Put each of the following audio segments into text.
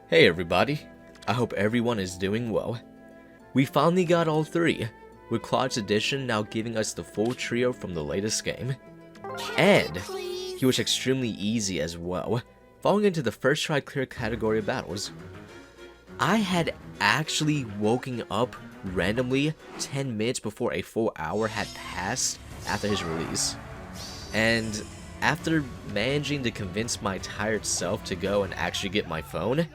Hey everybody, I hope everyone is doing well. We finally got all three, with Claude's addition now giving us the full trio from the latest game. And he was extremely easy as well, falling into the first try clear category of battles. I had actually woken up randomly 10 minutes before a full hour had passed after his release. And after managing to convince my tired self to go and actually get my phone,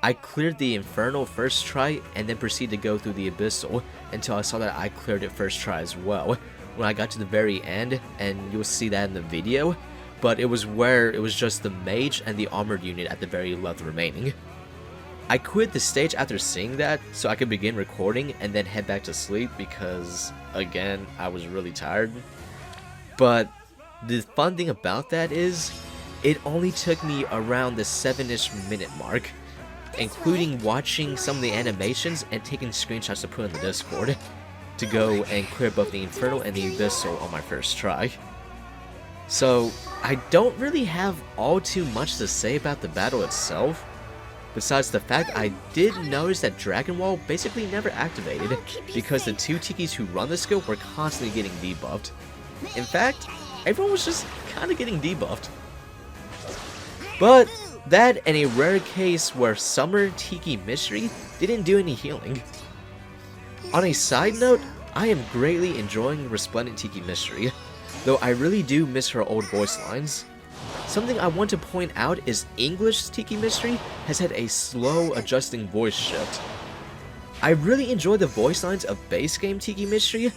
I cleared the Infernal first try and then proceeded to go through the Abyssal until I saw that I cleared it first try as well. When I got to the very end, and you'll see that in the video, but it was where it was just the mage and the armored unit at the very left remaining. I quit the stage after seeing that so I could begin recording and then head back to sleep because, again, I was really tired. But the fun thing about that is, it only took me around the 7-ish minute mark, including watching some of the animations and taking screenshots to put in the Discord, to go and clear both the Infernal and the Abyssal on my first try. So, I don't really have all too much to say about the battle itself, besides the fact I did notice that Dragon Wall basically never activated, because the two Tikis who run the skill were constantly getting debuffed. In fact, everyone was just kinda getting debuffed. But that and a rare case where Summer Tiki Mystery didn't do any healing. On a side note, I am greatly enjoying Resplendent Tiki Mystery, though I really do miss her old voice lines. Something I want to point out is English Tiki Mystery has had a slow adjusting voice shift. I really enjoy the voice lines of base game Tiki Mystery,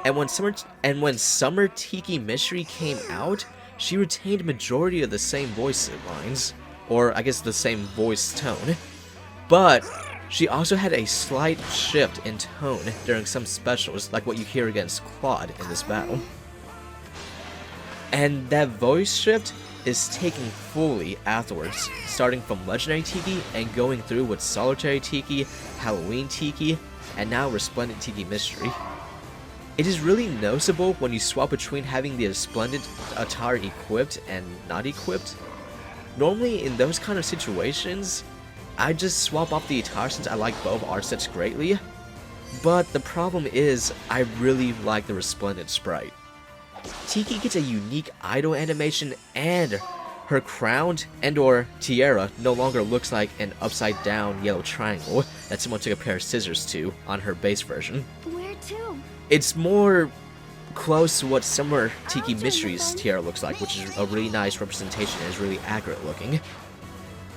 and when Summer Tiki Mystery came out, she retained majority of the same voice lines, or I guess the same voice tone, but she also had a slight shift in tone during some specials like what you hear against Claude in this battle. And that voice shift is taken fully afterwards, starting from Legendary Tiki and going through with Solitary Tiki, Halloween Tiki, and now Resplendent Tiki Mystery. It is really noticeable when you swap between having the Resplendent attire equipped and not equipped. Normally in those kind of situations, I just swap off the attire since I like both art sets greatly, but the problem is I really like the Resplendent sprite. Tiki gets a unique idol animation, and her crown and or tiara no longer looks like an upside down yellow triangle that someone took a pair of scissors to on her base version. Where to? It's more close to what Summer Tiki Mystery's tiara looks like, which is a really nice representation and is really accurate looking.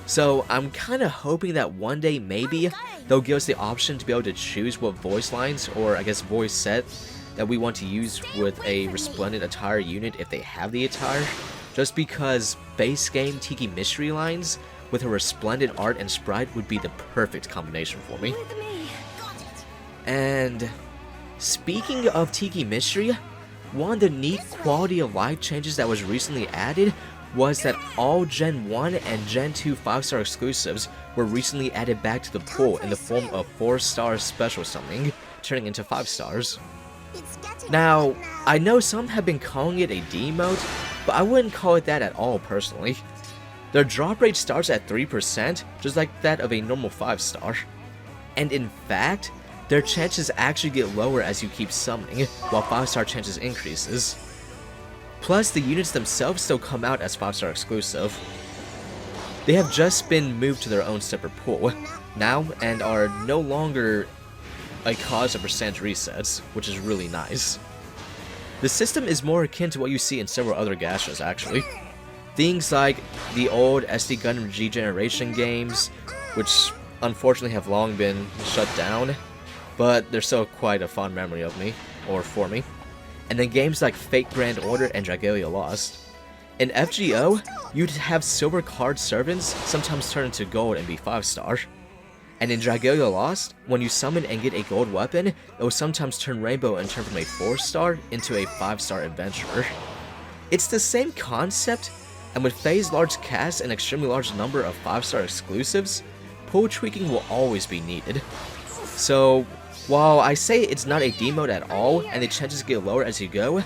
So I'm kinda hoping that one day maybe they'll give us the option to be able to choose what voice lines, or I guess voice set, that we want to use with a Resplendent attire unit if they have the attire, just because base game Tiki Mystery lines with a Resplendent art and sprite would be the perfect combination for me. With me. And speaking of Tiki Mystery, one of the neat quality of life changes that was recently added was that all Gen 1 and Gen 2 5-star exclusives were recently added back to the pool in the form of 4-star special summoning, turning into 5 stars. Now, I know some have been calling it a demote, but I wouldn't call it that at all personally. Their drop rate starts at 3%, just like that of a normal 5-star. And in fact, their chances actually get lower as you keep summoning, while 5-star chances increases. Plus, the units themselves still come out as 5-star exclusive. They have just been moved to their own separate pool now, and are no longer a cause of percentage resets, which is really nice. The system is more akin to what you see in several other gachas actually. Things like the old SD Gundam G Generation games, which unfortunately have long been shut down, but they're still quite a fond memory of me, or for me. And then games like Fate Grand Order and Dragalia Lost. In FGO, you'd have silver card servants sometimes turn into gold and be 5-star. And in Dragalia Lost, when you summon and get a gold weapon, it will sometimes turn rainbow and turn from a 4-star into a 5-star adventurer. It's the same concept, and with phase large casts and extremely large number of 5-star exclusives, pool tweaking will always be needed. So, while I say it's not a demote at all, and the chances get lower as you go,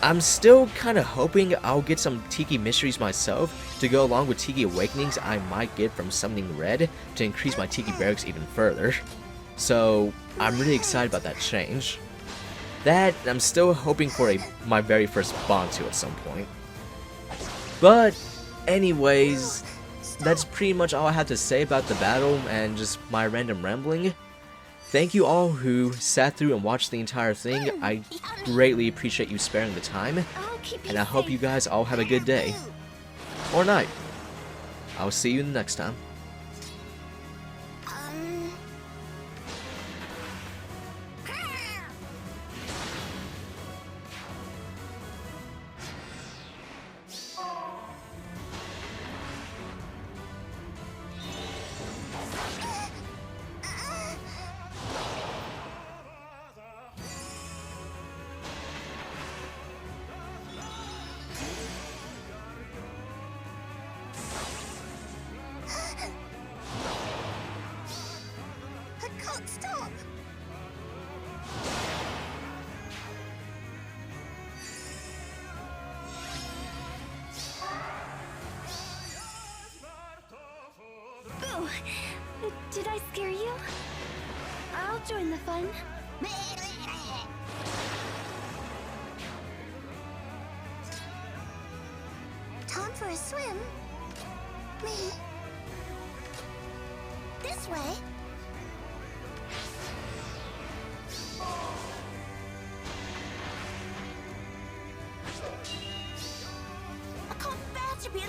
I'm still kinda hoping I'll get some Tiki mysteries myself to go along with Tiki awakenings I might get from summoning red to increase my Tiki barracks even further. So I'm really excited about that change. That, I'm still hoping for my very first Bantu at some point. But anyways, that's pretty much all I have to say about the battle and just my random rambling. Thank you all who sat through and watched the entire thing. I greatly appreciate you sparing the time, and I hope you guys all have a good day. Or night. I'll see you next time. Stop! Oh, did I scare you? I'll join the fun. Time for a swim? Me? This way? I can't bear to be alone.